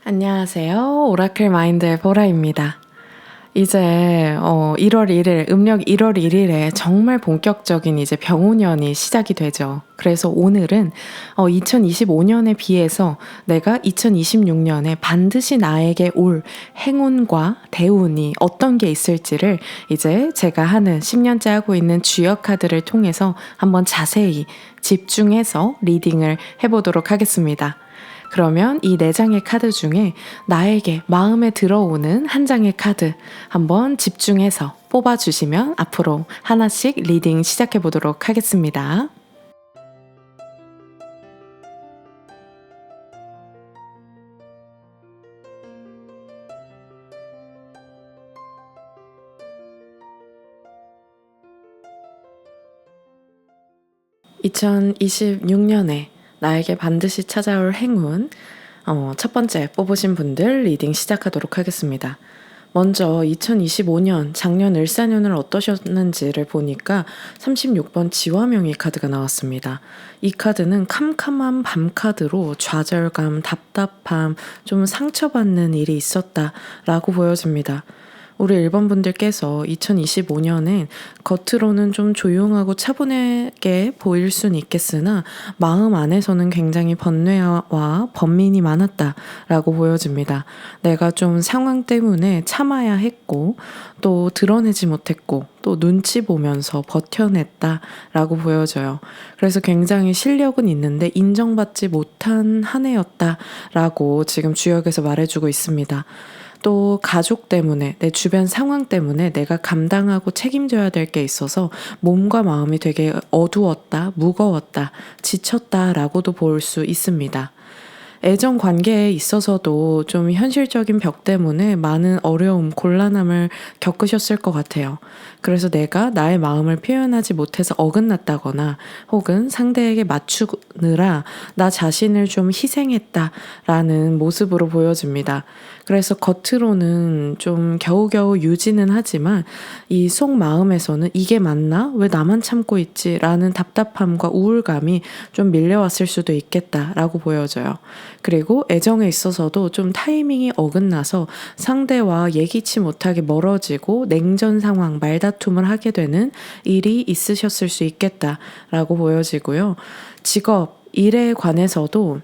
안녕하세요. 오라클 마인드의 보라입니다. 이제 1월 1일, 음력 1월 1일에 정말 본격적인 이제 병오년이 시작이 되죠. 그래서 오늘은 2025년에 비해서 내가 2026년에 반드시 나에게 올 행운과 대운이 어떤 게 있을지를 이제 제가 하는 10년째 하고 있는 주역 카드를 통해서 한번 자세히 집중해서 리딩을 해보도록 하겠습니다. 그러면 이 4장의 카드 중에 나에게 마음에 들어오는 한 장의 카드 한번 집중해서 뽑아주시면 앞으로 하나씩 리딩 시작해 보도록 하겠습니다. (2026년에) 나에게 반드시 찾아올 행운 첫 번째 뽑으신 분들 리딩 시작하도록 하겠습니다. 먼저 2025년 작년 을사년을 어떠셨는지를 보니까 36번 지화명의 카드가 나왔습니다. 이 카드는 캄캄한 밤 카드로 좌절감, 답답함, 좀 상처받는 일이 있었다라고 보여집니다. 우리 1번 분들께서 2025년엔 겉으로는 좀 조용하고 차분하게 보일 수는 있겠으나 마음 안에서는 굉장히 번뇌와 번민이 많았다라고 보여집니다. 내가 좀 상황 때문에 참아야 했고 또 드러내지 못했고 또 눈치 보면서 버텨냈다라고 보여져요. 그래서 굉장히 실력은 있는데 인정받지 못한 한 해였다라고 지금 주역에서 말해주고 있습니다. 또 가족 때문에 내 주변 상황 때문에 내가 감당하고 책임져야 될 게 있어서 몸과 마음이 되게 어두웠다, 무거웠다, 지쳤다라고도 볼 수 있습니다. 애정 관계에 있어서도 좀 현실적인 벽 때문에 많은 어려움, 곤란함을 겪으셨을 것 같아요. 그래서 내가 나의 마음을 표현하지 못해서 어긋났다거나 혹은 상대에게 맞추느라 나 자신을 좀 희생했다라는 모습으로 보여집니다. 그래서 겉으로는 좀 겨우겨우 유지는 하지만 이 속마음에서는 이게 맞나? 왜 나만 참고 있지? 라는 답답함과 우울감이 좀 밀려왔을 수도 있겠다라고 보여져요. 그리고 애정에 있어서도 좀 타이밍이 어긋나서 상대와 예기치 못하게 멀어지고 냉전 상황, 말다툼을 하게 되는 일이 있으셨을 수 있겠다라고 보여지고요. 직업, 일에 관해서도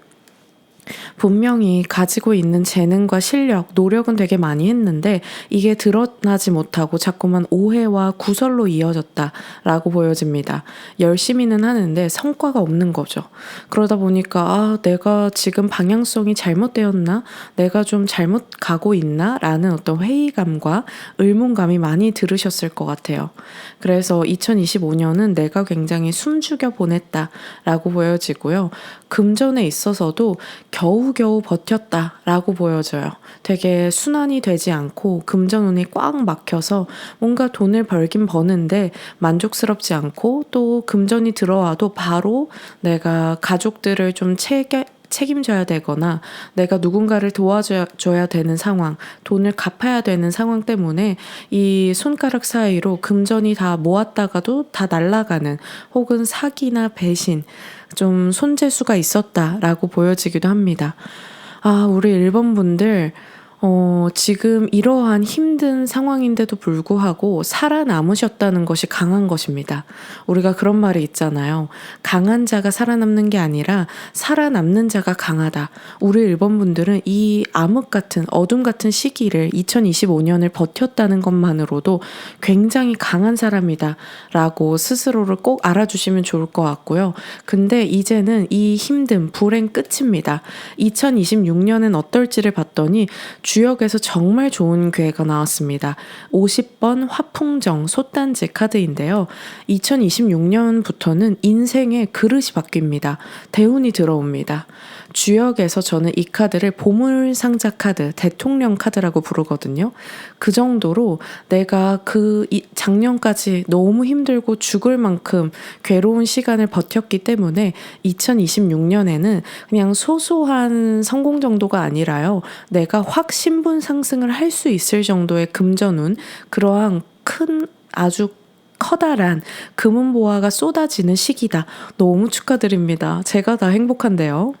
분명히 가지고 있는 재능과 실력, 노력은 되게 많이 했는데 이게 드러나지 못하고 자꾸만 오해와 구설로 이어졌다라고 보여집니다. 열심히는 하는데 성과가 없는 거죠. 그러다 보니까 내가 지금 방향성이 잘못되었나? 내가 좀 잘못 가고 있나? 라는 어떤 회의감과 의문감이 많이 들으셨을 것 같아요. 그래서 2025년은 내가 굉장히 숨죽여 보냈다라고 보여지고요. 금전에 있어서도 겨우겨우 버텼다라고 보여져요. 되게 순환이 되지 않고 금전운이 꽉 막혀서 뭔가 돈을 벌긴 버는데 만족스럽지 않고 또 금전이 들어와도 바로 내가 가족들을 좀 책임져야 되거나 내가 누군가를 도와줘야 되는 상황, 돈을 갚아야 되는 상황 때문에 이 손가락 사이로 금전이 다 모았다가도 다 날아가는 혹은 사기나 배신, 좀 손재수가 있었다라고 보여지기도 합니다. 우리 1번 분들 지금 이러한 힘든 상황인데도 불구하고 살아남으셨다는 것이 강한 것입니다. 우리가 그런 말이 있잖아요. 강한 자가 살아남는 게 아니라 살아남는 자가 강하다. 우리 1번 분들은 이 암흑 같은 어둠 같은 시기를 2025년을 버텼다는 것만으로도 굉장히 강한 사람이다 라고 스스로를 꼭 알아주시면 좋을 것 같고요. 근데 이제는 이 힘든 불행 끝입니다. 2026년은 어떨지를 봤더니 주역에서 정말 좋은 괴가 나왔습니다. 50번 화풍정 솥단지 카드인데요. 2026년부터는 인생의 그릇이 바뀝니다. 대운이 들어옵니다. 주역에서 저는 이 카드를 보물상자 카드, 대통령 카드라고 부르거든요. 그 정도로 내가 작년까지 너무 힘들고 죽을 만큼 괴로운 시간을 버텼기 때문에 2026년에는 그냥 소소한 성공 정도가 아니라요. 내가 확 신분 상승을 할 수 있을 정도의 금전운, 그러한 큰 아주 커다란 금은보화가 쏟아지는 시기다. 너무 축하드립니다. 제가 다 행복한데요.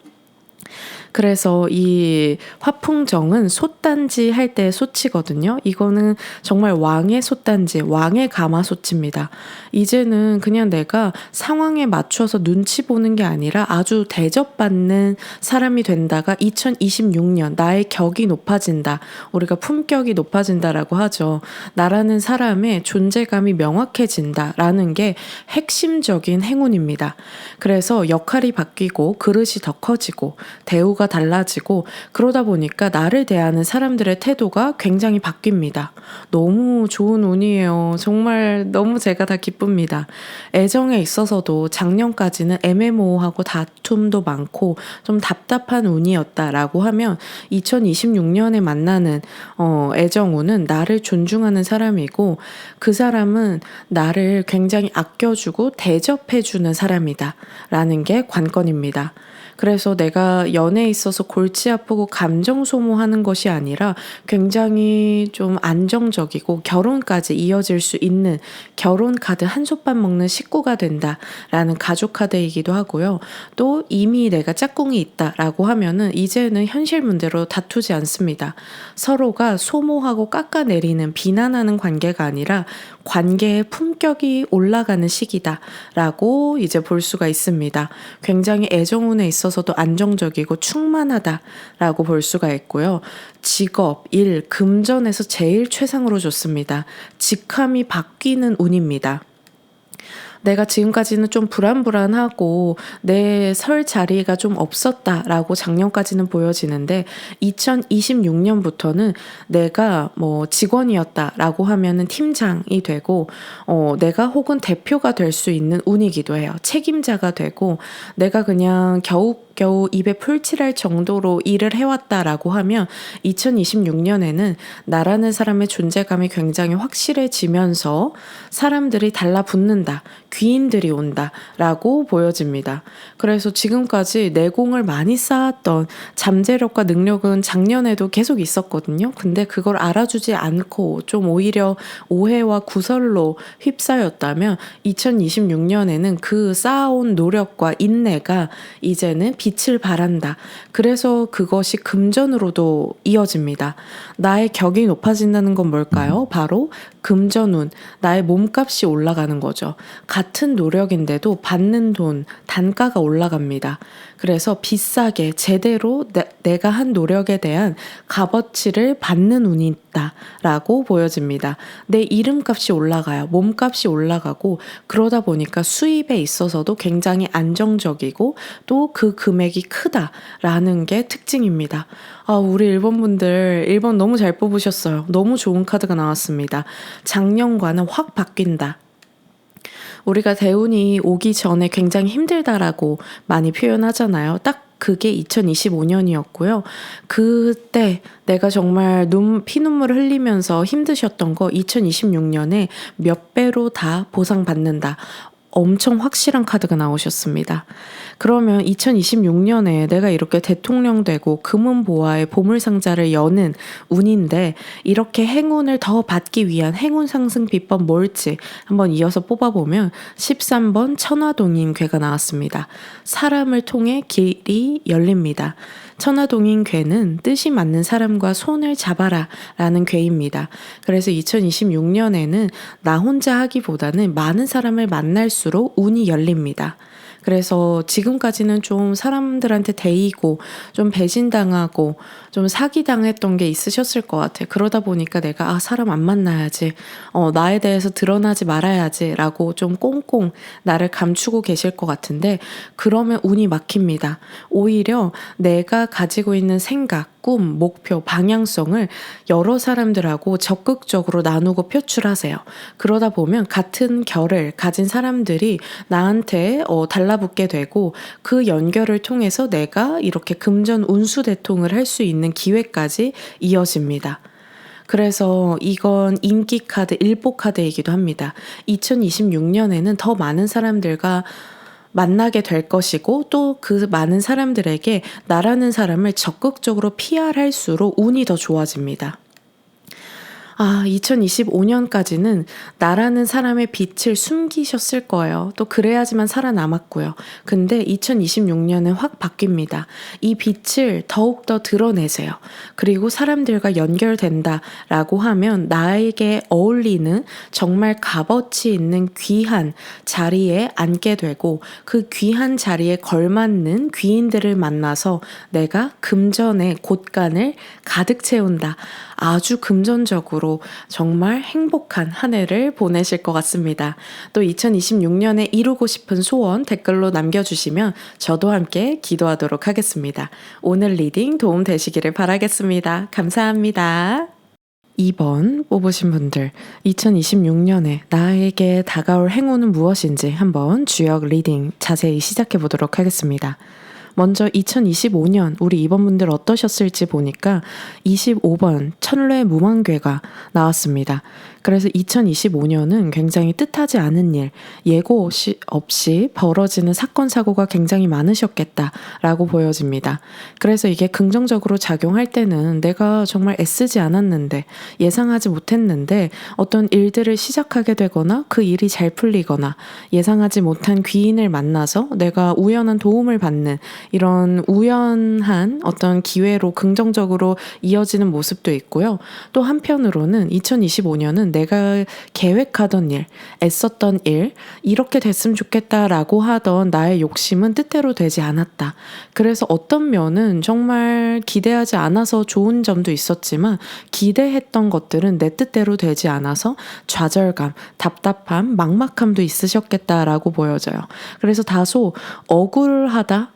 그래서 이 화풍정은 솥단지 할 때의 솥이거든요. 이거는 정말 왕의 솥단지, 왕의 가마솥입니다. 이제는 그냥 내가 상황에 맞춰서 눈치 보는 게 아니라 아주 대접받는 사람이 된다가 2026년 나의 격이 높아진다. 우리가 품격이 높아진다라고 하죠. 나라는 사람의 존재감이 명확해진다라는 게 핵심적인 행운입니다. 그래서 역할이 바뀌고 그릇이 더 커지고 대우가 달라지고 그러다 보니까 나를 대하는 사람들의 태도가 굉장히 바뀝니다. 너무 좋은 운이에요. 정말 너무 제가 다 기쁩니다. 애정에 있어서도 작년까지는 애매모호하고 다툼도 많고 좀 답답한 운이었다라고 하면 2026년에 만나는 애정운은 나를 존중하는 사람이고 그 사람은 나를 굉장히 아껴주고 대접해주는 사람이다 라는 게 관건입니다. 그래서 내가 연애에 있어서 골치 아프고 감정 소모하는 것이 아니라 굉장히 좀 안정적이고 결혼까지 이어질 수 있는 결혼 카드 한 솥밥 먹는 식구가 된다라는 가족 카드이기도 하고요. 또 이미 내가 짝꿍이 있다라고 하면은 이제는 현실 문제로 다투지 않습니다. 서로가 소모하고 깎아내리는 비난하는 관계가 아니라 관계의 품격이 올라가는 시기다라고 이제 볼 수가 있습니다. 굉장히 애정운에 있어서도 안정적이고 충만하다라고 볼 수가 있고요. 직업, 일, 금전에서 제일 최상으로 좋습니다. 직함이 바뀌는 운입니다. 내가 지금까지는 좀 불안불안하고 내 설 자리가 좀 없었다라고 작년까지는 보여지는데 2026년부터는 내가 뭐 직원이었다라고 하면은 팀장이 되고 내가 혹은 대표가 될 수 있는 운이기도 해요. 책임자가 되고 내가 그냥 겨우 입에 풀칠할 정도로 일을 해왔다라고 하면 2026년에는 나라는 사람의 존재감이 굉장히 확실해지면서 사람들이 달라붙는다. 귀인들이 온다라고 보여집니다. 그래서 지금까지 내공을 많이 쌓았던 잠재력과 능력은 작년에도 계속 있었거든요. 근데 그걸 알아주지 않고 좀 오히려 오해와 구설로 휩싸였다면 2026년에는 그 쌓아온 노력과 인내가 이제는 빛을 발한다. 그래서 그것이 금전으로도 이어집니다. 나의 격이 높아진다는 건 뭘까요? 바로 금전운, 나의 몸값이 올라가는 거죠. 같은 노력인데도 받는 돈, 단가가 올라갑니다. 그래서 비싸게 제대로 내가 한 노력에 대한 값어치를 받는 운이 있다라고 보여집니다. 내 이름값이 올라가요. 몸값이 올라가고 그러다 보니까 수입에 있어서도 굉장히 안정적이고 또 그 금액이 크다라는 게 특징입니다. 우리 일본 분들 일본 너무 잘 뽑으셨어요. 너무 좋은 카드가 나왔습니다. 작년과는 확 바뀐다. 우리가 대운이 오기 전에 굉장히 힘들다라고 많이 표현하잖아요. 딱 그게 2025년이었고요. 그때 내가 정말 피눈물을 흘리면서 힘드셨던 거 2026년에 몇 배로 다 보상받는다. 엄청 확실한 카드가 나오셨습니다. 그러면 2026년에 내가 이렇게 대통령 되고 금은보화의 보물상자를 여는 운인데 이렇게 행운을 더 받기 위한 행운 상승 비법 뭘지 한번 이어서 뽑아보면 13번 천화동인괴가 나왔습니다. 사람을 통해 길이 열립니다. 천하동인괴는 뜻이 맞는 사람과 손을 잡아라 라는 괴입니다. 그래서 2026년에는 나 혼자 하기보다는 많은 사람을 만날수록 운이 열립니다. 그래서 지금까지는 좀 사람들한테 대이고 좀 배신당하고 좀 사기당했던 게 있으셨을 것 같아. 그러다 보니까 내가 사람 안 만나야지, 나에 대해서 드러나지 말아야지 라고 좀 꽁꽁 나를 감추고 계실 것 같은데 그러면 운이 막힙니다. 오히려 내가 가지고 있는 생각, 꿈, 목표, 방향성을 여러 사람들하고 적극적으로 나누고 표출하세요. 그러다 보면 같은 결을 가진 사람들이 나한테 달라붙게 되고 그 연결을 통해서 내가 이렇게 금전 운수대통을 할 수 있는 기회까지 이어집니다. 그래서 이건 인기 카드, 일복 카드이기도 합니다. 2026년에는 더 많은 사람들과 만나게 될 것이고 또 그 많은 사람들에게 나라는 사람을 적극적으로 PR할수록 운이 더 좋아집니다. 2025년까지는 나라는 사람의 빛을 숨기셨을 거예요. 또 그래야지만 살아남았고요. 근데 2026년은 확 바뀝니다. 이 빛을 더욱더 드러내세요. 그리고 사람들과 연결된다라고 하면 나에게 어울리는 정말 값어치 있는 귀한 자리에 앉게 되고 그 귀한 자리에 걸맞는 귀인들을 만나서 내가 금전의 곳간을 가득 채운다. 아주 금전적으로 정말 행복한 한 해를 보내실 것 같습니다. 또 2026년에 이루고 싶은 소원 댓글로 남겨주시면 저도 함께 기도하도록 하겠습니다. 오늘 리딩 도움 되시기를 바라겠습니다. 감사합니다. 2번 뽑으신 분들, 2026년에 나에게 다가올 행운은 무엇인지 한번 주역 리딩 자세히 시작해 보도록 하겠습니다. 먼저 2025년 우리 2번 분들 어떠셨을지 보니까 25번 천뢰 무망괴가 나왔습니다. 그래서 2025년은 굉장히 뜻하지 않은 일, 예고 없이 벌어지는 사건, 사고가 굉장히 많으셨겠다라고 보여집니다. 그래서 이게 긍정적으로 작용할 때는 내가 정말 애쓰지 않았는데, 예상하지 못했는데 어떤 일들을 시작하게 되거나 그 일이 잘 풀리거나 예상하지 못한 귀인을 만나서 내가 우연한 도움을 받는 이런 우연한 어떤 기회로 긍정적으로 이어지는 모습도 있고요. 또 한편으로는 2025년은 내가 계획하던 일, 애썼던 일, 이렇게 됐으면 좋겠다라고 하던 나의 욕심은 뜻대로 되지 않았다. 그래서 어떤 면은 정말 기대하지 않아서 좋은 점도 있었지만 기대했던 것들은 내 뜻대로 되지 않아서 좌절감, 답답함, 막막함도 있으셨겠다라고 보여져요. 그래서 다소 억울하다,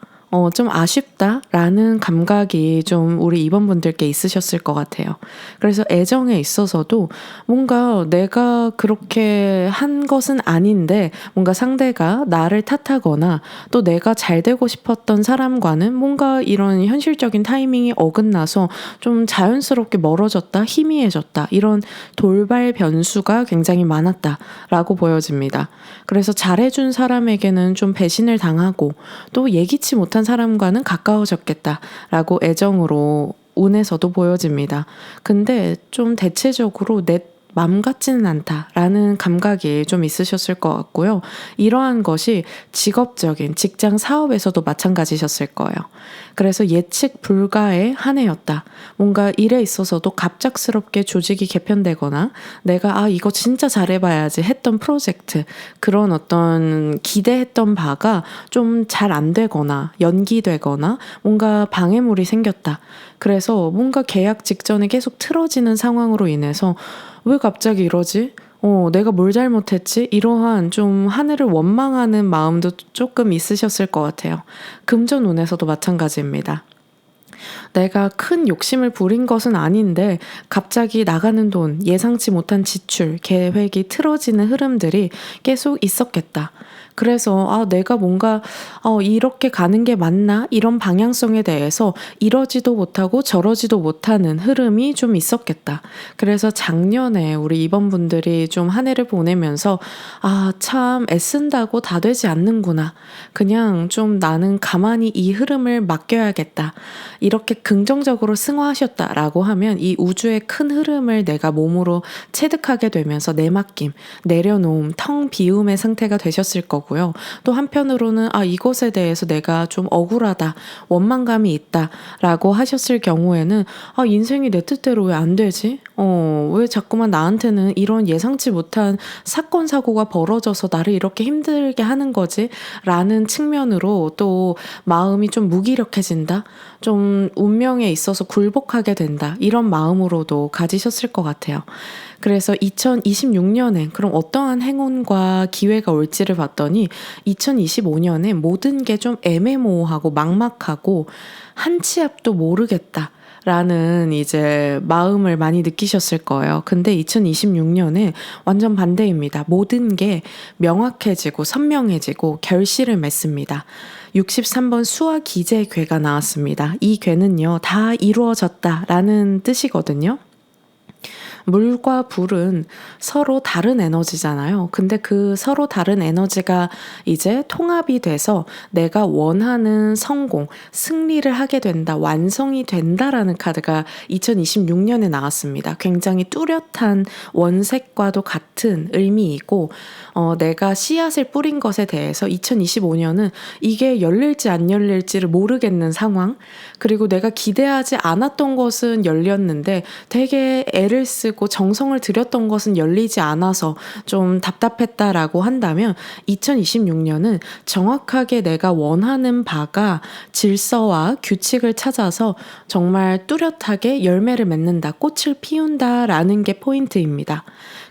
좀 아쉽다라는 감각이 좀 우리 2번 분들께 있으셨을 것 같아요. 그래서 애정에 있어서도 뭔가 내가 그렇게 한 것은 아닌데 뭔가 상대가 나를 탓하거나 또 내가 잘 되고 싶었던 사람과는 뭔가 이런 현실적인 타이밍이 어긋나서 좀 자연스럽게 멀어졌다, 희미해졌다, 이런 돌발 변수가 굉장히 많았다라고 보여집니다. 그래서 잘해준 사람에게는 좀 배신을 당하고 또 예기치 못한 사람과는 가까워졌겠다라고 애정으로 운에서도 보여집니다. 근데 좀 대체적으로 내 맘 같지는 않다라는 감각이 좀 있으셨을 것 같고요. 이러한 것이 직업적인 직장 사업에서도 마찬가지셨을 거예요. 그래서 예측 불가의 한 해였다. 뭔가 일에 있어서도 갑작스럽게 조직이 개편되거나 내가 이거 진짜 잘해봐야지 했던 프로젝트, 그런 어떤 기대했던 바가 좀 잘 안 되거나 연기되거나 뭔가 방해물이 생겼다. 그래서 뭔가 계약 직전에 계속 틀어지는 상황으로 인해서 왜 갑자기 이러지? 내가 뭘 잘못했지? 이러한 좀 한 해를 원망하는 마음도 조금 있으셨을 것 같아요. 금전운에서도 마찬가지입니다. 내가 큰 욕심을 부린 것은 아닌데 갑자기 나가는 돈, 예상치 못한 지출, 계획이 틀어지는 흐름들이 계속 있었겠다. 그래서 내가 뭔가 이렇게 가는 게 맞나? 이런 방향성에 대해서 이러지도 못하고 저러지도 못하는 흐름이 좀 있었겠다. 그래서 작년에 우리 2번 분들이 좀 한 해를 보내면서 참 애쓴다고 다 되지 않는구나. 그냥 좀 나는 가만히 이 흐름을 맡겨야겠다. 이렇게 긍정적으로 승화하셨다라고 하면 이 우주의 큰 흐름을 내가 몸으로 체득하게 되면서 내맡김, 내려놓음, 텅 비움의 상태가 되셨을 거고요. 또 한편으로는 이것에 대해서 내가 좀 억울하다, 원망감이 있다라고 하셨을 경우에는 인생이 내 뜻대로 왜 안 되지? 왜 자꾸만 나한테는 이런 예상치 못한 사건, 사고가 벌어져서 나를 이렇게 힘들게 하는 거지? 라는 측면으로 또 마음이 좀 무기력해진다? 좀 운명에 있어서 굴복하게 된다. 이런 마음으로도 가지셨을 것 같아요. 그래서 2026년엔 그럼 어떠한 행운과 기회가 올지를 봤더니 2025년에 모든 게 좀 애매모호하고 막막하고 한 치 앞도 모르겠다. 라는 이제 마음을 많이 느끼셨을 거예요. 근데 2026년에 완전 반대입니다. 모든 게 명확해지고 선명해지고 결실을 맺습니다. 63번 수화 기재 괴가 나왔습니다. 이 괴는요, 다 이루어졌다라는 뜻이거든요. 물과 불은 서로 다른 에너지잖아요. 근데 그 서로 다른 에너지가 이제 통합이 돼서 내가 원하는 성공, 승리를 하게 된다, 완성이 된다라는 카드가 2026년에 나왔습니다. 굉장히 뚜렷한 원색과도 같은 의미이고, 내가 씨앗을 뿌린 것에 대해서 2025년은 이게 열릴지 안 열릴지를 모르겠는 상황, 그리고 내가 기대하지 않았던 것은 열렸는데 되게 애를 쓰고 정성을 들였던 것은 열리지 않아서 좀 답답했다라고 한다면 2026년은 정확하게 내가 원하는 바가 질서와 규칙을 찾아서 정말 뚜렷하게 열매를 맺는다, 꽃을 피운다라는 게 포인트입니다.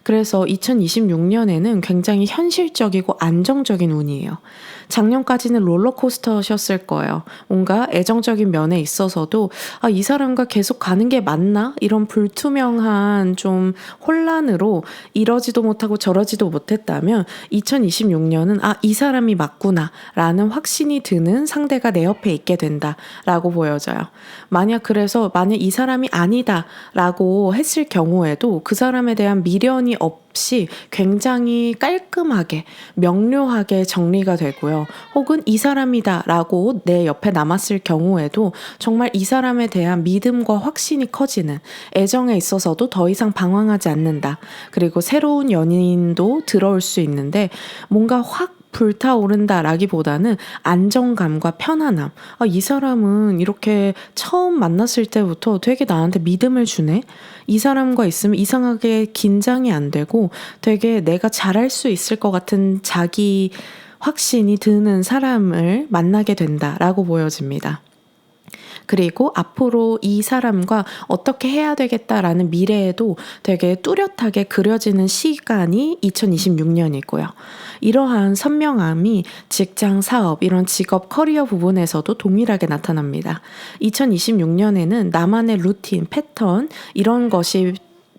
그래서 2026년에는 굉장히 현실적이고 안정적인 운이에요. 작년까지는 롤러코스터셨을 거예요. 뭔가 애정적인 면에 있어서도 이 사람과 계속 가는 게 맞나? 이런 불투명한 좀 혼란으로 이러지도 못하고 저러지도 못했다면 2026년은 이 사람이 맞구나 라는 확신이 드는 상대가 내 옆에 있게 된다라고 보여져요. 만약 이 사람이 아니다 라고 했을 경우에도 그 사람에 대한 미련이 없이 굉장히 깔끔하게 명료하게 정리가 되고요. 혹은 이 사람이다 라고 내 옆에 남았을 경우에도 정말 이 사람에 대한 믿음과 확신이 커지는, 애정에 있어서도 더 이상 방황하지 않는다. 그리고 새로운 연인도 들어올 수 있는데 뭔가 확 불타오른다라기보다는 안정감과 편안함. 이 사람은 이렇게 처음 만났을 때부터 되게 나한테 믿음을 주네. 이 사람과 있으면 이상하게 긴장이 안 되고 되게 내가 잘할 수 있을 것 같은 자기 확신이 드는 사람을 만나게 된다라고 보여집니다. 그리고 앞으로 이 사람과 어떻게 해야 되겠다라는 미래에도 되게 뚜렷하게 그려지는 시간이 2026년이고요. 이러한 선명함이 직장, 사업, 이런 직업, 커리어 부분에서도 동일하게 나타납니다. 2026년에는 나만의 루틴, 패턴 이런 것이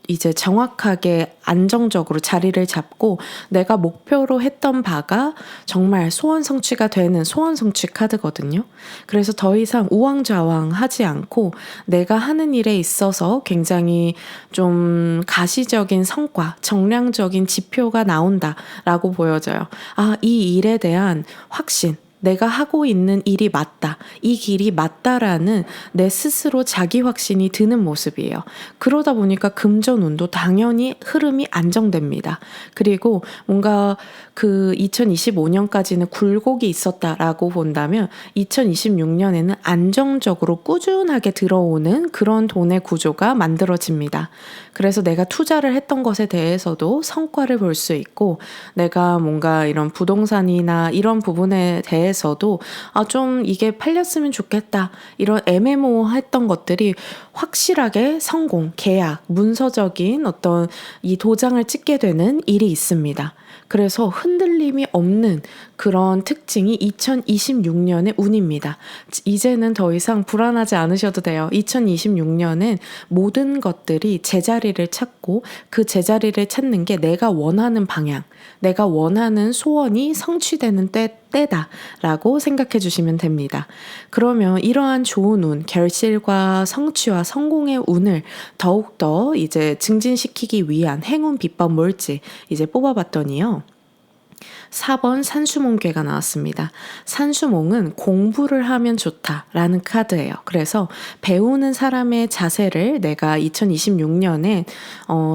이제 정확하게 안정적으로 자리를 잡고 내가 목표로 했던 바가 정말 소원 성취가 되는 소원 성취 카드거든요. 그래서 더 이상 우왕좌왕 하지 않고 내가 하는 일에 있어서 굉장히 좀 가시적인 성과, 정량적인 지표가 나온다라고 보여져요. 이 일에 대한 확신, 내가 하고 있는 일이 맞다. 이 길이 맞다라는 내 스스로 자기 확신이 드는 모습이에요. 그러다 보니까 금전운도 당연히 흐름이 안정됩니다. 그리고 뭔가 그 2025년까지는 굴곡이 있었다라고 본다면 2026년에는 안정적으로 꾸준하게 들어오는 그런 돈의 구조가 만들어집니다. 그래서 내가 투자를 했던 것에 대해서도 성과를 볼 수 있고, 내가 뭔가 이런 부동산이나 이런 부분에 대해서도 좀 이게 팔렸으면 좋겠다, 이런 애매모호했던 것들이 확실하게 성공, 계약, 문서적인 어떤 이 도장을 찍게 되는 일이 있습니다. 그래서 흔들림이 없는 그런 특징이 2026년의 운입니다. 이제는 더 이상 불안하지 않으셔도 돼요. 2026년엔 모든 것들이 제자리를 찾고 그 제자리를 찾는 게 내가 원하는 방향, 내가 원하는 소원이 성취되는 때다라고 생각해 주시면 됩니다. 그러면 이러한 좋은 운, 결실과 성취와 성공의 운을 더욱더 이제 증진시키기 위한 행운 비법 뭘지 이제 뽑아봤더니요. 4번 산수몽괴가 나왔습니다. 산수몽은 공부를 하면 좋다라는 카드예요. 그래서 배우는 사람의 자세를 내가 2026년에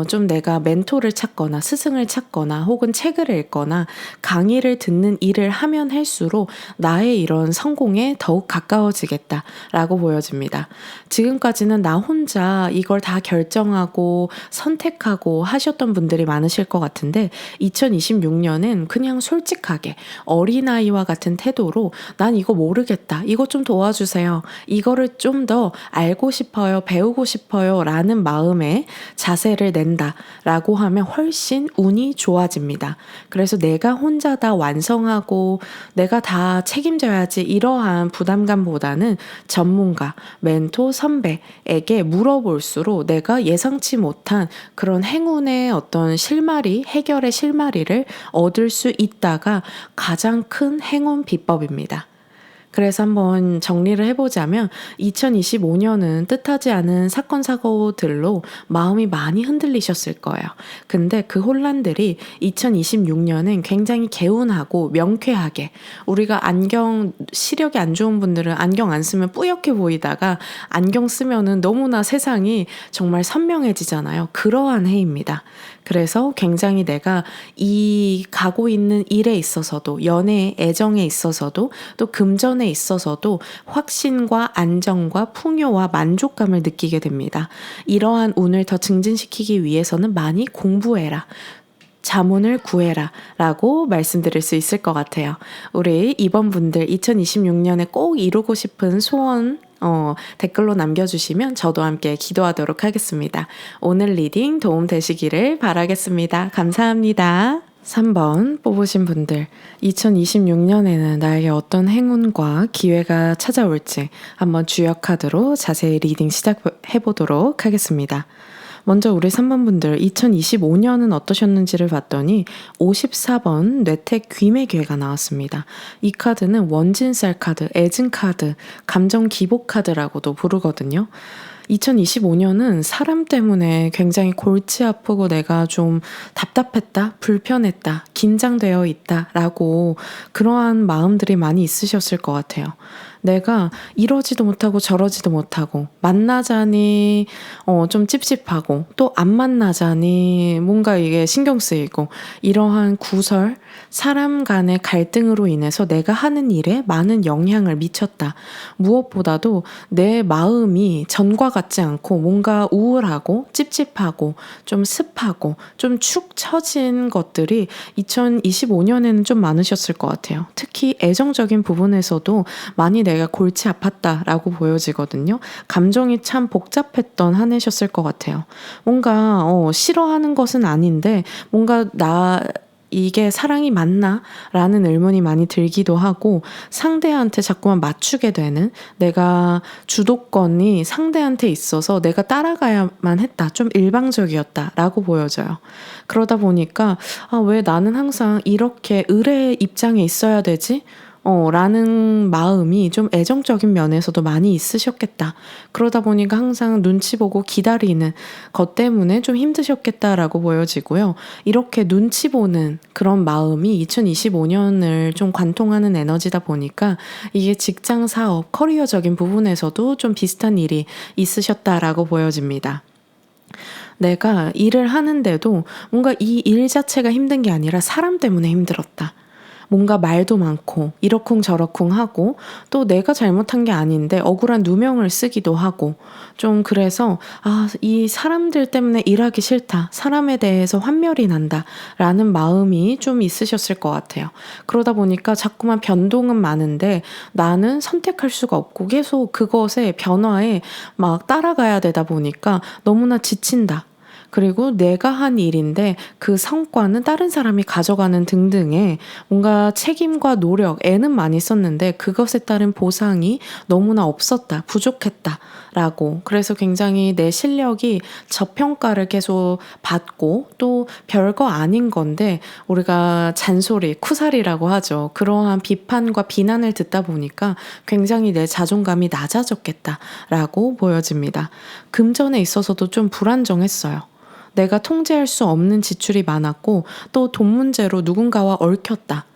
좀 내가 멘토를 찾거나 스승을 찾거나 혹은 책을 읽거나 강의를 듣는 일을 하면 할수록 나의 이런 성공에 더욱 가까워지겠다라고 보여집니다. 지금까지는 나 혼자 이걸 다 결정하고 선택하고 하셨던 분들이 많으실 것 같은데 2026년은 그냥 솔직하게 어린아이와 같은 태도로 난 이거 모르겠다. 이거 좀 도와주세요. 이거를 좀 더 알고 싶어요. 배우고 싶어요. 라는 마음에 자세를 낸다라고 하면 훨씬 운이 좋아집니다. 그래서 내가 혼자 다 완성하고 내가 다 책임져야지 이러한 부담감보다는 전문가, 멘토, 선배에게 물어볼수록 내가 예상치 못한 그런 행운의 어떤 실마리, 해결의 실마리를 얻을 수 있다가 가장 큰 행운 비법입니다. 그래서 한번 정리를 해보자면 2025년은 뜻하지 않은 사건, 사고들로 마음이 많이 흔들리셨을 거예요. 근데 그 혼란들이 2026년은 굉장히 개운하고 명쾌하게 우리가 시력이 안 좋은 분들은 안경 안 쓰면 뿌옇게 보이다가 안경 쓰면은 너무나 세상이 정말 선명해지잖아요. 그러한 해입니다. 그래서 굉장히 내가 가고 있는 일에 있어서도 연애, 애정에 있어서도 또 금전에 있어서도 확신과 안정과 풍요와 만족감을 느끼게 됩니다. 이러한 운을 더 증진시키기 위해서는 많이 공부해라. 자문을 구해라 라고 말씀드릴 수 있을 것 같아요. 우리 이번 분들 2026년에 꼭 이루고 싶은 소원 댓글로 남겨주시면 저도 함께 기도하도록 하겠습니다. 오늘 리딩 도움 되시기를 바라겠습니다. 감사합니다. 3번 뽑으신 분들 2026년에는 나에게 어떤 행운과 기회가 찾아올지 한번 주역 카드로 자세히 리딩 시작해 보도록 하겠습니다. 먼저 우리 3번 분들 2025년은 어떠셨는지를 봤더니 54번 뇌택 귀매 기회가 나왔습니다. 이 카드는 원진살 카드, 애증 카드, 감정 기복 카드라고도 부르거든요. 2025년은 사람 때문에 굉장히 골치 아프고 내가 좀 답답했다, 불편했다, 긴장되어 있다라고 그러한 마음들이 많이 있으셨을 것 같아요. 내가 이러지도 못하고 저러지도 못하고 만나자니 좀 찝찝하고 또 안 만나자니 뭔가 이게 신경 쓰이고 이러한 구설, 사람 간의 갈등으로 인해서 내가 하는 일에 많은 영향을 미쳤다. 무엇보다도 내 마음이 전과 같지 않고 뭔가 우울하고 찝찝하고 좀 습하고 좀 축 처진 것들이 2025년에는 좀 많으셨을 것 같아요. 특히 애정적인 부분에서도 많이 내가 골치 아팠다라고 보여지거든요. 감정이 참 복잡했던 한 해셨을 것 같아요. 뭔가 싫어하는 것은 아닌데 뭔가 이게 사랑이 맞나? 라는 의문이 많이 들기도 하고 상대한테 자꾸만 맞추게 되는 내가 주도권이 상대한테 있어서 내가 따라가야만 했다. 좀 일방적이었다. 라고 보여져요. 그러다 보니까 왜 나는 항상 이렇게 을의 입장에 있어야 되지? 라는 마음이 좀 애정적인 면에서도 많이 있으셨겠다. 그러다 보니까 항상 눈치 보고 기다리는 것 때문에 좀 힘드셨겠다라고 보여지고요. 이렇게 눈치 보는 그런 마음이 2025년을 좀 관통하는 에너지다 보니까 이게 직장, 사업, 커리어적인 부분에서도 좀 비슷한 일이 있으셨다라고 보여집니다. 내가 일을 하는데도 뭔가 이 일 자체가 힘든 게 아니라 사람 때문에 힘들었다. 뭔가 말도 많고 이러쿵저러쿵 하고 또 내가 잘못한 게 아닌데 억울한 누명을 쓰기도 하고 좀 그래서 이 사람들 때문에 일하기 싫다. 사람에 대해서 환멸이 난다. 라는 마음이 좀 있으셨을 것 같아요. 그러다 보니까 자꾸만 변동은 많은데 나는 선택할 수가 없고 계속 그것의 변화에 막 따라가야 되다 보니까 너무나 지친다. 그리고 내가 한 일인데 그 성과는 다른 사람이 가져가는 등등의 뭔가 책임과 노력, 애는 많이 썼는데 그것에 따른 보상이 너무나 없었다, 부족했다라고. 그래서 굉장히 내 실력이 저평가를 계속 받고 또 별거 아닌 건데 우리가 잔소리, 쿠사리라고 하죠. 그러한 비판과 비난을 듣다 보니까 굉장히 내 자존감이 낮아졌겠다라고 보여집니다. 금전에 있어서도 좀 불안정했어요. 내가 통제할 수 없는 지출이 많았고 또 돈 문제로 누군가와 얽혔다.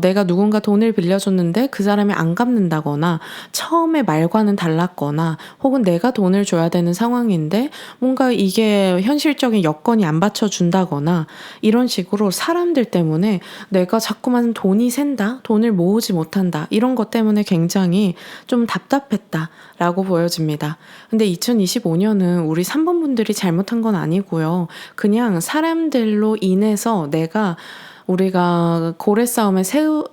내가 누군가 돈을 빌려줬는데 그 사람이 안 갚는다거나 처음에 말과는 달랐거나 혹은 내가 돈을 줘야 되는 상황인데 뭔가 이게 현실적인 여건이 안 받쳐준다거나 이런 식으로 사람들 때문에 내가 자꾸만 돈이 샌다, 돈을 모으지 못한다 이런 것 때문에 굉장히 좀 답답했다라고 보여집니다. 근데 2025년은 우리 3번 분들이 잘못한 건 아니고요. 그냥 사람들로 인해서 우리가 고래 싸움에 새우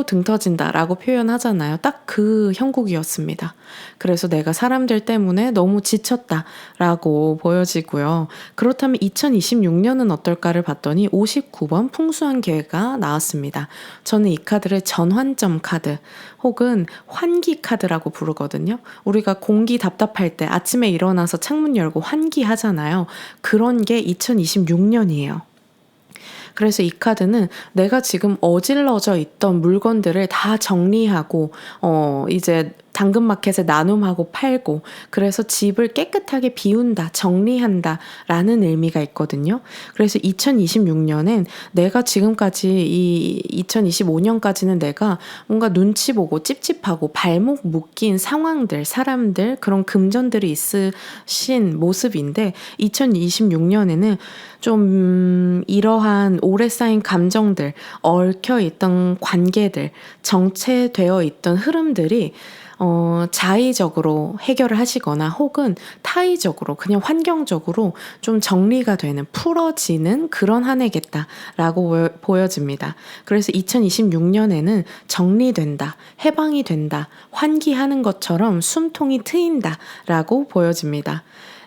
등 터진다라고 표현하잖아요. 딱 그 형국이었습니다. 그래서 내가 사람들 때문에 너무 지쳤다라고 보여지고요. 그렇다면 2026년은 어떨까를 봤더니 59번 풍수한 기회가 나왔습니다. 저는 이 카드를 전환점 카드 혹은 환기 카드라고 부르거든요. 우리가 공기 답답할 때 아침에 일어나서 창문 열고 환기하잖아요. 그런 게 2026년이에요. 그래서 이 카드는 내가 지금 어질러져 있던 물건들을 다 정리하고 이제 당근마켓에 나눔하고 팔고, 그래서 집을 깨끗하게 비운다, 정리한다 라는 의미가 있거든요. 그래서 2026년엔 내가 지금까지 이 2025년까지는 내가 뭔가 눈치 보고 찝찝하고 발목 묶인 상황들, 사람들, 그런 금전들이 있으신 모습인데, 2026년에는 좀 이러한 오래 쌓인 감정들, 얽혀있던 관계들, 정체되어 있던 흐름들이 자의적으로 해결을 하시거나 혹은 타의적으로 그냥 환경적으로 좀 정리가 되는, 풀어지는 그런 한 해겠다라고 보여집니다. 그래서 2026년에는 정리된다, 해방이 된다, 환기하는 것처럼 숨통이 트인다라고 보여집니다.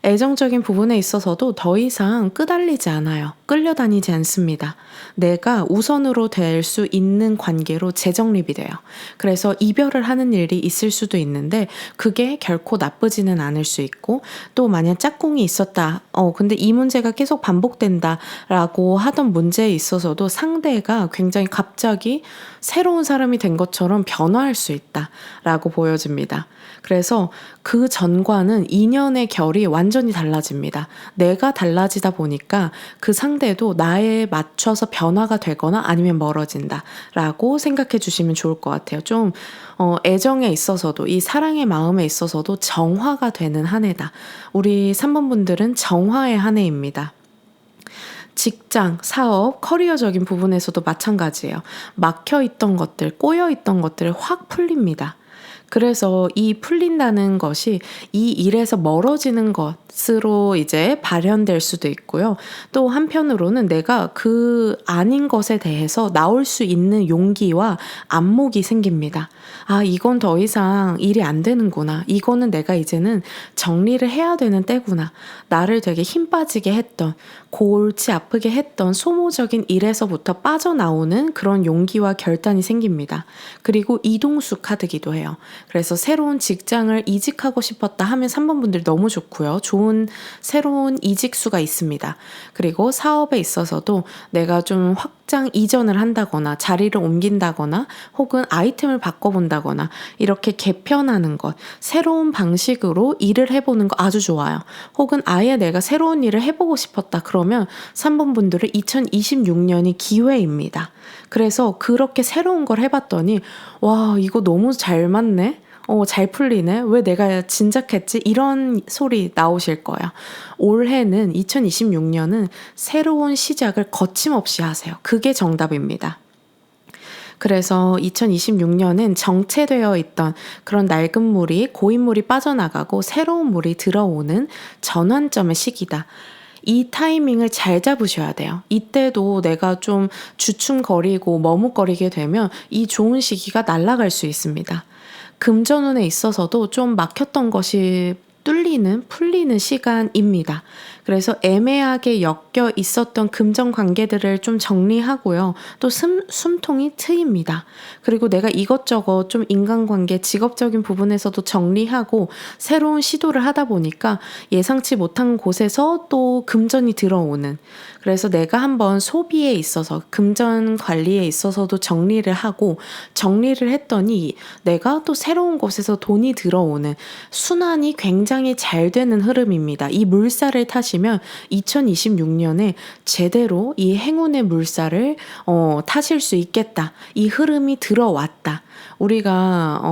애정적인 부분에 있어서도 더 이상 끄달리지 않아요. 끌려다니지 않습니다. 내가 우선으로 될 수 있는 관계로 재정립이 돼요. 그래서 이별을 하는 일이 있을 수도 있는데 그게 결코 나쁘지는 않을 수 있고, 또 만약 짝꿍이 있었다. 근데 이 문제가 계속 반복된다라고 하던 문제에 있어서도 상대가 굉장히 갑자기 새로운 사람이 된 것처럼 변화할 수 있다라고 보여집니다. 그래서 그 전과는 인연의 결이 완전히 달라집니다. 내가 달라지다 보니까 그 상대도 나에 맞춰서 변화가 되거나 아니면 멀어진다라고 생각해 주시면 좋을 것 같아요. 좀 애정에 있어서도, 이 사랑의 마음에 있어서도 정화가 되는 한 해다. 우리 3번 분들은 정화의 한 해입니다. 직장, 사업, 커리어적인 부분에서도 마찬가지예요. 막혀있던 것들, 꼬여있던 것들 확 풀립니다. 그래서 이 풀린다는 것이 이 일에서 멀어지는 것으로 이제 발현될 수도 있고요. 또 한편으로는 내가 그 아닌 것에 대해서 나올 수 있는 용기와 안목이 생깁니다. 아, 이건 더 이상 일이 안 되는구나. 이거는 내가 이제는 정리를 해야 되는 때구나. 나를 되게 힘 빠지게 했던, 골치 아프게 했던 소모적인 일에서부터 빠져나오는 그런 용기와 결단이 생깁니다. 그리고 이동수 카드기도 해요. 그래서 새로운 직장을 이직하고 싶었다 하면 3번 분들 너무 좋고요. 좋은 새로운 이직수가 있습니다. 그리고 사업에 있어서도 내가 좀 확장 이전을 한다거나 자리를 옮긴다거나 혹은 아이템을 바꿔본다거나 이렇게 개편하는 것, 새로운 방식으로 일을 해보는 거 아주 좋아요. 혹은 아예 내가 새로운 일을 해보고 싶었다 그러면 3번 분들은 2026년이 기회입니다. 그래서 그렇게 새로운 걸 해봤더니 와, 이거 너무 잘 맞네? 잘 풀리네? 왜 내가 진작했지? 이런 소리 나오실 거예요. 올해는 2026년은 새로운 시작을 거침없이 하세요. 그게 정답입니다. 그래서 2026년은 정체되어 있던 그런 낡은 물이, 고인 물이 빠져나가고 새로운 물이 들어오는 전환점의 시기다. 이 타이밍을 잘 잡으셔야 돼요. 이때도 내가 좀 주춤거리고 머뭇거리게 되면 이 좋은 시기가 날아갈 수 있습니다. 금전운에 있어서도 좀 막혔던 것이 뚫리는, 풀리는 시간입니다. 그래서 애매하게 엮여 있었던 금전 관계들을 좀 정리하고요. 또 숨통이 트입니다. 그리고 내가 이것저것 좀 인간관계, 직업적인 부분에서도 정리하고 새로운 시도를 하다 보니까 예상치 못한 곳에서 또 금전이 들어오는, 그래서 내가 한번 소비에 있어서, 금전 관리에 있어서도 정리를 하고 정리를 했더니 내가 또 새로운 곳에서 돈이 들어오는 순환이 굉장히 잘 되는 흐름입니다. 이 물살을 타시면 2026년에 제대로 이 행운의 물살을 타실 수 있겠다. 이 흐름이 들어왔다. 우리가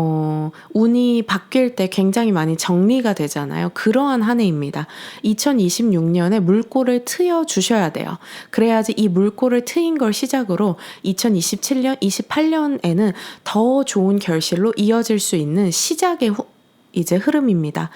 운이 바뀔 때 굉장히 많이 정리가 되잖아요. 그러한 한 해입니다. 2026년에 물꼬를 트여 주셔야 돼요. 그래야지 이 물꼬를 트인 걸 시작으로 2027년, 28년에는 더 좋은 결실로 이어질 수 있는 시작의 이제 흐름입니다.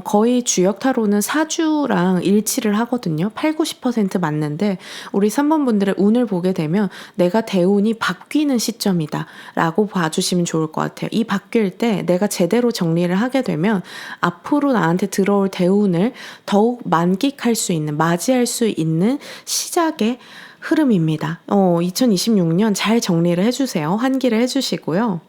거의 주역타로는 사주랑 일치를 하거든요. 8, 90% 맞는데 우리 3번 분들의 운을 보게 되면 내가 대운이 바뀌는 시점이다 라고 봐주시면 좋을 것 같아요. 이 바뀔 때 내가 제대로 정리를 하게 되면 앞으로 나한테 들어올 대운을 더욱 만끽할 수 있는, 맞이할 수 있는 시작의 흐름입니다. 2026년 잘 정리를 해주세요. 환기를 해주시고요.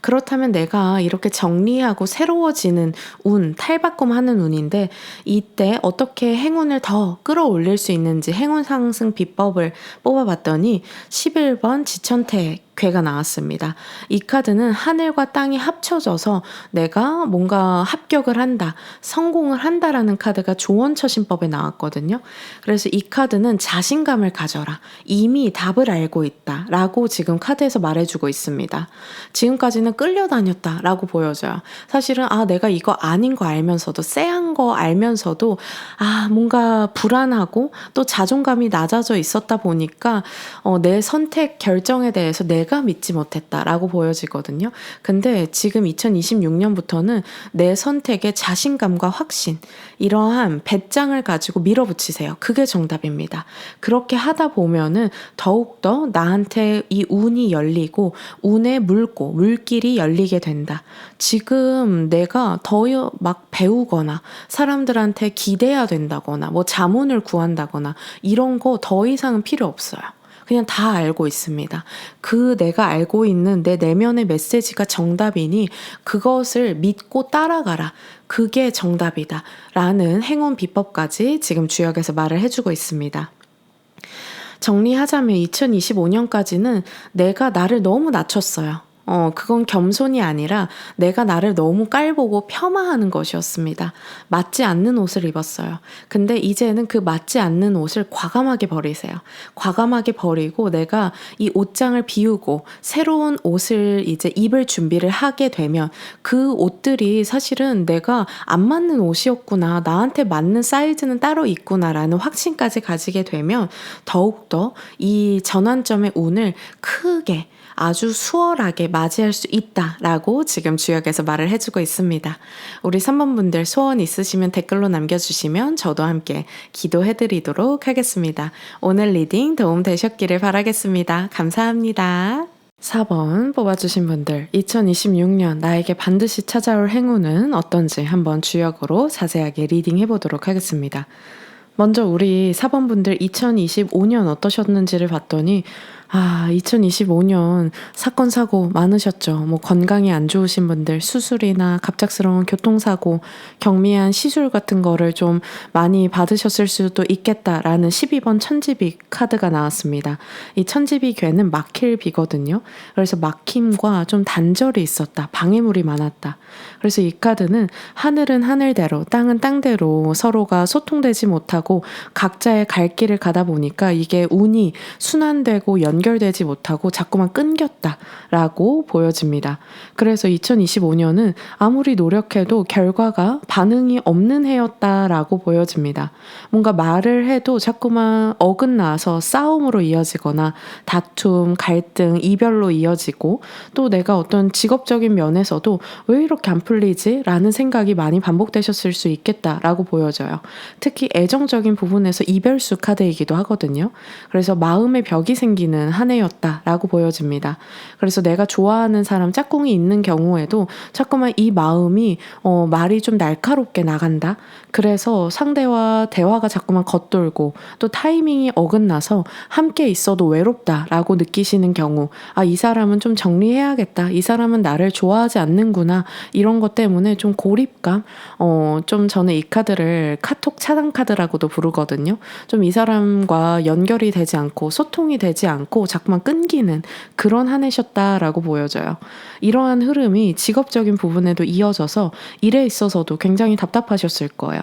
그렇다면 내가 이렇게 정리하고 새로워지는 운, 탈바꿈하는 운인데 이때 어떻게 행운을 더 끌어올릴 수 있는지 행운 상승 비법을 뽑아봤더니 11번 지천태 괴가 나왔습니다. 이 카드는 하늘과 땅이 합쳐져서 내가 뭔가 합격을 한다, 성공을 한다라는 카드가 조언처신법에 나왔거든요. 그래서 이 카드는 자신감을 가져라. 이미 답을 알고 있다. 라고 지금 카드에서 말해주고 있습니다. 지금까지는 끌려다녔다. 라고 보여져요. 사실은 내가 이거 아닌 거 알면서도 쎄한 거 알면서도 뭔가 불안하고 또 자존감이 낮아져 있었다 보니까 내 선택 결정에 대해서 내가 믿지 못했다라고 보여지거든요. 근데 지금 2026년부터는 내 선택에 자신감과 확신, 이러한 배짱을 가지고 밀어붙이세요. 그게 정답입니다. 그렇게 하다 보면은 더욱더 나한테 이 운이 열리고 운의 물길이 열리게 된다. 지금 내가 더 막 배우거나 사람들한테 기대야 된다거나 뭐 자문을 구한다거나 이런 거 더 이상은 필요 없어요. 그냥 다 알고 있습니다. 그 내가 알고 있는 내 내면의 메시지가 정답이니 그것을 믿고 따라가라. 그게 정답이다. 라는 행운 비법까지 지금 주역에서 말을 해주고 있습니다. 정리하자면 2025년까지는 내가 나를 너무 낮췄어요. 그건 겸손이 아니라 내가 나를 너무 깔보고 폄하하는 것이었습니다. 맞지 않는 옷을 입었어요. 근데 이제는 그 맞지 않는 옷을 과감하게 버리세요. 과감하게 버리고 내가 이 옷장을 비우고 새로운 옷을 이제 입을 준비를 하게 되면 그 옷들이 사실은 내가 안 맞는 옷이었구나. 나한테 맞는 사이즈는 따로 있구나라는 확신까지 가지게 되면 더욱더 이 전환점의 운을 크게 아주 수월하게 맞이할 수 있다라고 지금 주역에서 말을 해주고 있습니다. 우리 3번 분들 소원 있으시면 댓글로 남겨주시면 저도 함께 기도해드리도록 하겠습니다. 오늘 리딩 도움 되셨기를 바라겠습니다. 감사합니다. 4번 뽑아주신 분들 2026년 나에게 반드시 찾아올 행운은 어떤지 한번 주역으로 자세하게 리딩 해보도록 하겠습니다. 먼저 우리 4번 분들 2025년 어떠셨는지를 봤더니 2025년 사건 사고 많으셨죠. 뭐 건강이 안 좋으신 분들 수술이나 갑작스러운 교통사고, 경미한 시술 같은 거를 좀 많이 받으셨을 수도 있겠다라는 12번 천지비 카드가 나왔습니다. 이 천지비 괴는 막힐 비거든요. 그래서 막힘과 좀 단절이 있었다. 방해물이 많았다. 그래서 이 카드는 하늘은 하늘대로 땅은 땅대로 서로가 소통되지 못하고 각자의 갈 길을 가다 보니까 이게 운이 순환되고 연결되지 못하고 자꾸만 끊겼다라고 보여집니다. 그래서 2025년은 아무리 노력해도 결과가 반응이 없는 해였다라고 보여집니다. 뭔가 말을 해도 자꾸만 어긋나서 싸움으로 이어지거나 다툼, 갈등, 이별로 이어지고 또 내가 어떤 직업적인 면에서도 왜 이렇게 안 풀리지? 라는 생각이 많이 반복되셨을 수 있겠다라고 보여져요. 특히 애정적인 부분에서 이별수 카드이기도 하거든요. 그래서 마음의 벽이 생기는 한 해였다라고 보여집니다. 그래서 내가 좋아하는 사람 짝꿍이 있는 경우에도 자꾸만 이 마음이 말이 좀 날카롭게 나간다. 그래서 상대와 대화가 자꾸만 겉돌고 또 타이밍이 어긋나서 함께 있어도 외롭다라고 느끼시는 경우 이 사람은 좀 정리해야겠다. 이 사람은 나를 좋아하지 않는구나. 이런 것 때문에 좀 고립감 좀 저는 이 카드를 카톡 차단 카드라고도 부르거든요. 좀 이 사람과 연결이 되지 않고 소통이 되지 않고 자꾸만 끊기는 그런 한 해셨다라고 보여져요. 이러한 흐름이 직업적인 부분에도 이어져서 일에 있어서도 굉장히 답답하셨을 거예요.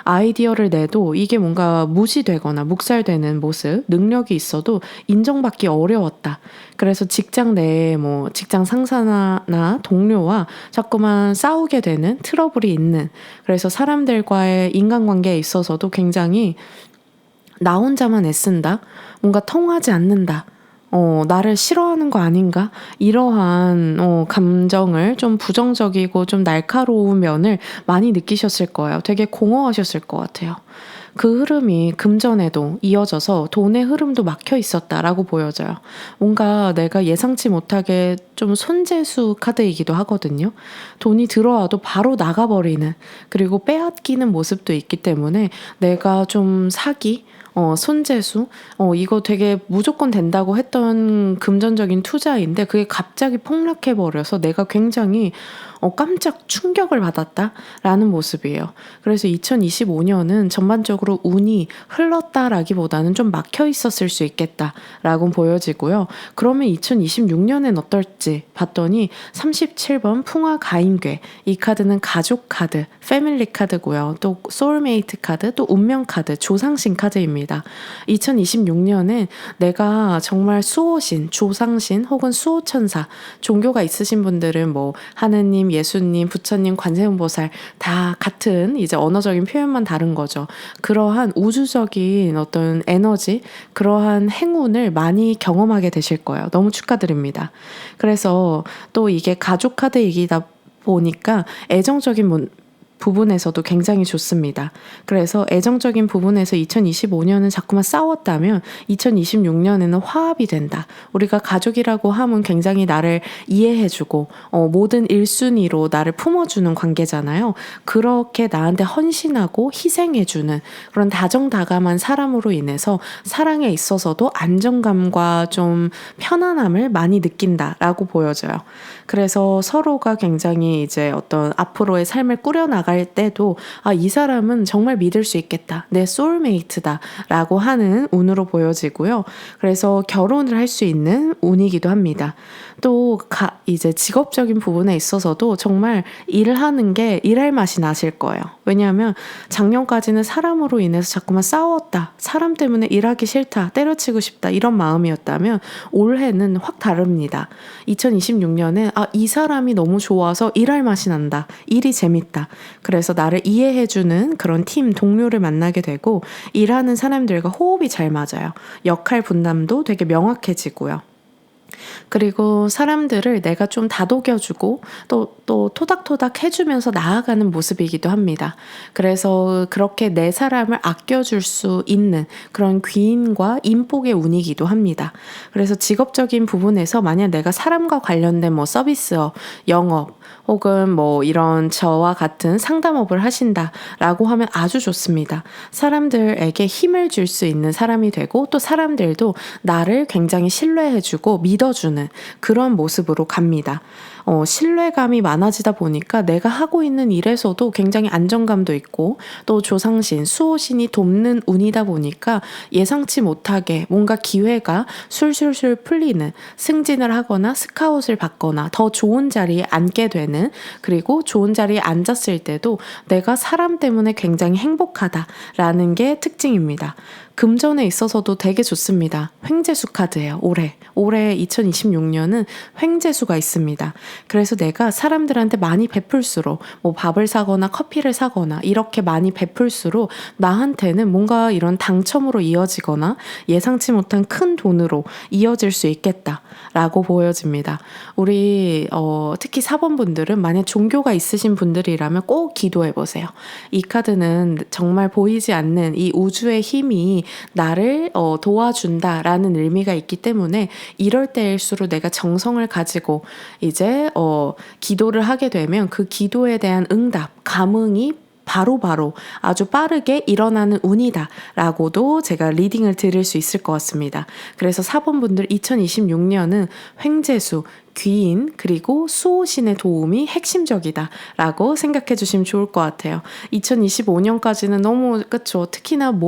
아이디어를 내도 이게 뭔가 무시되거나 묵살되는 모습, 능력이 있어도 인정받기 어려웠다. 그래서 직장 내에 뭐 직장 상사나 동료와 자꾸만 싸우게 되는 트러블이 있는, 그래서 사람들과의 인간관계에 있어서도 굉장히 나 혼자만 애쓴다? 뭔가 통하지 않는다. 나를 싫어하는 거 아닌가? 이러한 감정을 좀 부정적이고 좀 날카로운 면을 많이 느끼셨을 거예요. 되게 공허하셨을 것 같아요. 그 흐름이 금전에도 이어져서 돈의 흐름도 막혀 있었다라고 보여져요. 뭔가 내가 예상치 못하게 좀 손재수 카드이기도 하거든요. 돈이 들어와도 바로 나가버리는, 그리고 빼앗기는 모습도 있기 때문에 내가 좀 사기, 손재수, 이거 되게 무조건 된다고 했던 금전적인 투자인데 그게 갑자기 폭락해버려서 내가 굉장히 깜짝 충격을 받았다라는 모습이에요. 그래서 2025년은 전반적으로 운이 흘렀다라기보다는 좀 막혀 있었을 수 있겠다라고 보여지고요. 그러면 2026년엔 어떨지 봤더니 37번 풍화 가임괴, 이 카드는 가족 카드, 패밀리 카드고요. 또 소울메이트 카드, 또 운명 카드, 조상신 카드입니다. 2026년엔 내가 정말 수호신, 조상신 혹은 수호천사, 종교가 있으신 분들은 뭐 하느님, 예수님, 부처님, 관세음보살 다 같은 이제 언어적인 표현만 다른 거죠. 그러한 우주적인 어떤 에너지, 그러한 행운을 많이 경험하게 되실 거예요. 너무 축하드립니다. 그래서 또 이게 가족 카드이기다 보니까 애정적인 부분에서도 굉장히 좋습니다. 그래서 애정적인 부분에서 2025년은 자꾸만 싸웠다면 2026년에는 화합이 된다. 우리가 가족이라고 하면 굉장히 나를 이해해주고 모든 1순위로 나를 품어주는 관계잖아요. 그렇게 나한테 헌신하고 희생해주는 그런 다정다감한 사람으로 인해서 사랑에 있어서도 안정감과 좀 편안함을 많이 느낀다라고 보여져요. 그래서 서로가 굉장히 이제 어떤 앞으로의 삶을 꾸려나갈 때도 이 사람은 정말 믿을 수 있겠다. 내 소울메이트다 라고 하는 운으로 보여지고요. 그래서 결혼을 할 수 있는 운이기도 합니다. 또 이제 직업적인 부분에 있어서도 정말 일을 하는 게 일할 맛이 나실 거예요. 왜냐하면 작년까지는 사람으로 인해서 자꾸만 싸웠다. 사람 때문에 일하기 싫다. 때려치고 싶다. 이런 마음이었다면 올해는 확 다릅니다. 2026년에 이 사람이 너무 좋아서 일할 맛이 난다. 일이 재밌다. 그래서 나를 이해해주는 그런 팀 동료를 만나게 되고 일하는 사람들과 호흡이 잘 맞아요. 역할 분담도 되게 명확해지고요. 그리고 사람들을 내가 좀 다독여주고 또 토닥토닥 해주면서 나아가는 모습이기도 합니다. 그래서 그렇게 내 사람을 아껴줄 수 있는 그런 귀인과 인복의 운이기도 합니다. 그래서 직업적인 부분에서 만약 내가 사람과 관련된 서비스업, 영업 혹은 이런 저와 같은 상담업을 하신다라고 하면 아주 좋습니다. 사람들에게 힘을 줄 수 있는 사람이 되고 또 사람들도 나를 굉장히 신뢰해주고 믿어주는 그런 모습으로 갑니다. 신뢰감이 많아지다 보니까 내가 하고 있는 일에서도 굉장히 안정감도 있고 또 조상신, 수호신이 돕는 운이다 보니까 예상치 못하게 뭔가 기회가 술술술 풀리는, 승진을 하거나 스카웃을 받거나 더 좋은 자리에 앉게 되는, 그리고 좋은 자리에 앉았을 때도 내가 사람 때문에 굉장히 행복하다라는 게 특징입니다. 금전에 있어서도 되게 좋습니다. 횡재수 카드예요. 올해 2026년은 횡재수가 있습니다. 그래서 내가 사람들한테 많이 베풀수록 밥을 사거나 커피를 사거나 이렇게 많이 베풀수록 나한테는 뭔가 이런 당첨으로 이어지거나 예상치 못한 큰 돈으로 이어질 수 있겠다라고 보여집니다. 우리 특히 4번 분들은 만약 종교가 있으신 분들이라면 꼭 기도해보세요. 이 카드는 정말 보이지 않는 이 우주의 힘이 나를 도와준다라는 의미가 있기 때문에 이럴 때일수록 내가 정성을 가지고 이제 기도를 하게 되면 그 기도에 대한 응답, 감흥이 바로바로 아주 빠르게 일어나는 운이다 라고도 제가 리딩을 드릴 수 있을 것 같습니다. 그래서 4번 분들 2026년은 횡재수, 귀인 그리고 수호신의 도움이 핵심적이다 라고 생각해 주시면 좋을 것 같아요. 2025년까지는 너무 그쵸. 특히나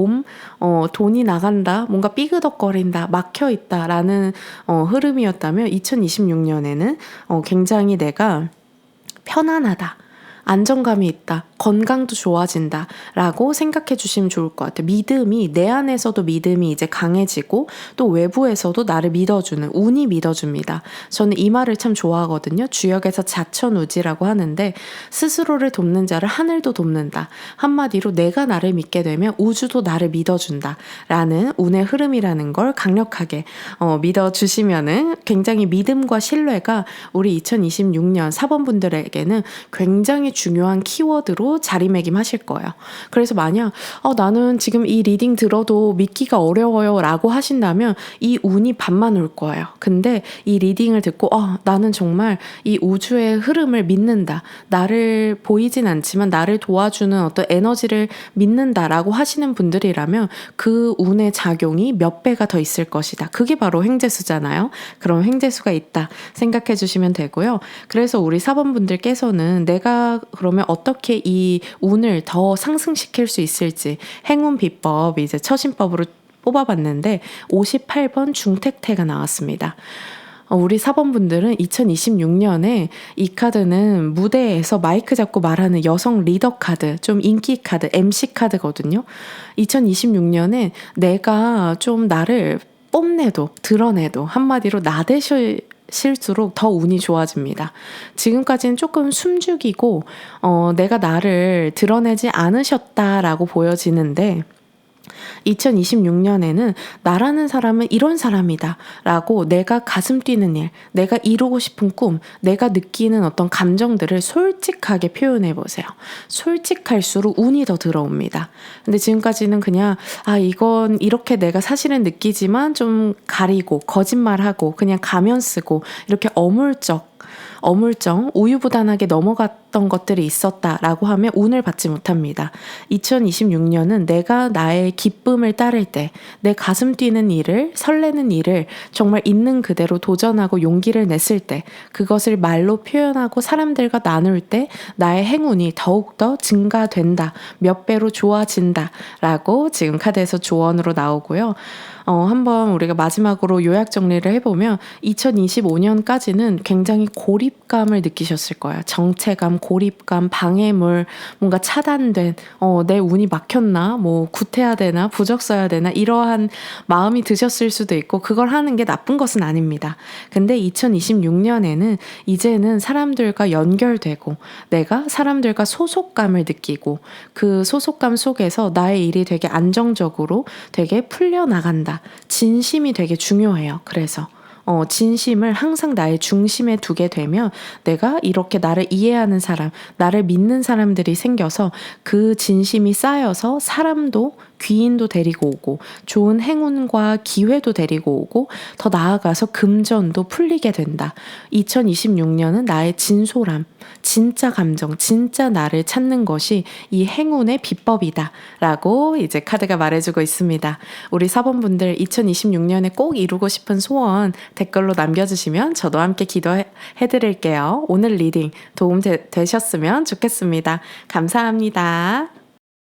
돈이 나간다, 뭔가 삐그덕거린다, 막혀있다 라는 흐름이었다면 2026년에는 굉장히 내가 편안하다, 안정감이 있다, 건강도 좋아진다 라고 생각해 주시면 좋을 것 같아요. 믿음이 내 안에서도 믿음이 이제 강해지고 또 외부에서도 나를 믿어주는 운이 믿어줍니다. 저는 이 말을 참 좋아하거든요. 주역에서 자천우지라고 하는데 스스로를 돕는 자를 하늘도 돕는다. 한마디로 내가 나를 믿게 되면 우주도 나를 믿어준다 라는 운의 흐름이라는 걸 강력하게 믿어주시면은 굉장히 믿음과 신뢰가 우리 2026년 4번 분들에게는 굉장히 중요한 키워드로 자리매김하실 거예요. 그래서 만약 나는 지금 이 리딩 들어도 믿기가 어려워요 라고 하신다면 이 운이 반만 올 거예요. 근데 이 리딩을 듣고 나는 정말 이 우주의 흐름을 믿는다. 나를 보이진 않지만 나를 도와주는 어떤 에너지를 믿는다라고 하시는 분들이라면 그 운의 작용이 몇 배가 더 있을 것이다. 그게 바로 횡재수잖아요. 그럼 횡재수가 있다 생각해 주시면 되고요. 그래서 우리 4번 분들께서는 내가 그러면 어떻게 이 운을 더 상승시킬 수 있을지 행운 비법 이제 처신법으로 뽑아봤는데 58번 중택태가 나왔습니다. 우리 4번 분들은 2026년에 이 카드는 무대에서 마이크 잡고 말하는 여성 리더 카드, 좀 인기 카드, MC 카드거든요. 2026년에 내가 좀 나를 뽐내도 드러내도 한마디로 나대실수록 더 운이 좋아집니다. 지금까지는 조금 숨죽이고 내가 나를 드러내지 않으셨다라고 보여지는데 2026년에는 나라는 사람은 이런 사람이다 라고 내가 가슴 뛰는 일, 내가 이루고 싶은 꿈, 내가 느끼는 어떤 감정들을 솔직하게 표현해 보세요. 솔직할수록 운이 더 들어옵니다. 근데 지금까지는 그냥 이건 이렇게 내가 사실은 느끼지만 좀 가리고 거짓말하고 그냥 가면 쓰고 이렇게 어물쩡 우유부단하게 넘어갔던 것들이 있었다라고 하면 운을 받지 못합니다. 2026년은 내가 나의 기쁨을 따를 때, 내 가슴 뛰는 일을, 설레는 일을 정말 있는 그대로 도전하고 용기를 냈을 때, 그것을 말로 표현하고 사람들과 나눌 때 나의 행운이 더욱더 증가된다, 몇 배로 좋아진다라고 지금 카드에서 조언으로 나오고요. 한번 우리가 마지막으로 요약 정리를 해보면 2025년까지는 굉장히 고립감을 느끼셨을 거예요. 정체감, 고립감, 방해물, 뭔가 차단된 내 운이 막혔나, 뭐 구태야 되나, 부적 써야 되나 이러한 마음이 드셨을 수도 있고 그걸 하는 게 나쁜 것은 아닙니다. 근데 2026년에는 이제는 사람들과 연결되고 내가 사람들과 소속감을 느끼고 그 소속감 속에서 나의 일이 되게 안정적으로 되게 풀려나간다. 진심이 되게 중요해요. 그래서 진심을 항상 나의 중심에 두게 되면 내가 이렇게 나를 이해하는 사람, 나를 믿는 사람들이 생겨서 그 진심이 쌓여서 사람도 귀인도 데리고 오고 좋은 행운과 기회도 데리고 오고 더 나아가서 금전도 풀리게 된다. 2026년은 나의 진솔함, 진짜 감정, 진짜 나를 찾는 것이 이 행운의 비법이다 라고 이제 카드가 말해주고 있습니다. 우리 4번 분들 2026년에 꼭 이루고 싶은 소원 댓글로 남겨주시면 저도 함께 기도해드릴게요. 오늘 리딩 도움 되셨으면 좋겠습니다. 감사합니다.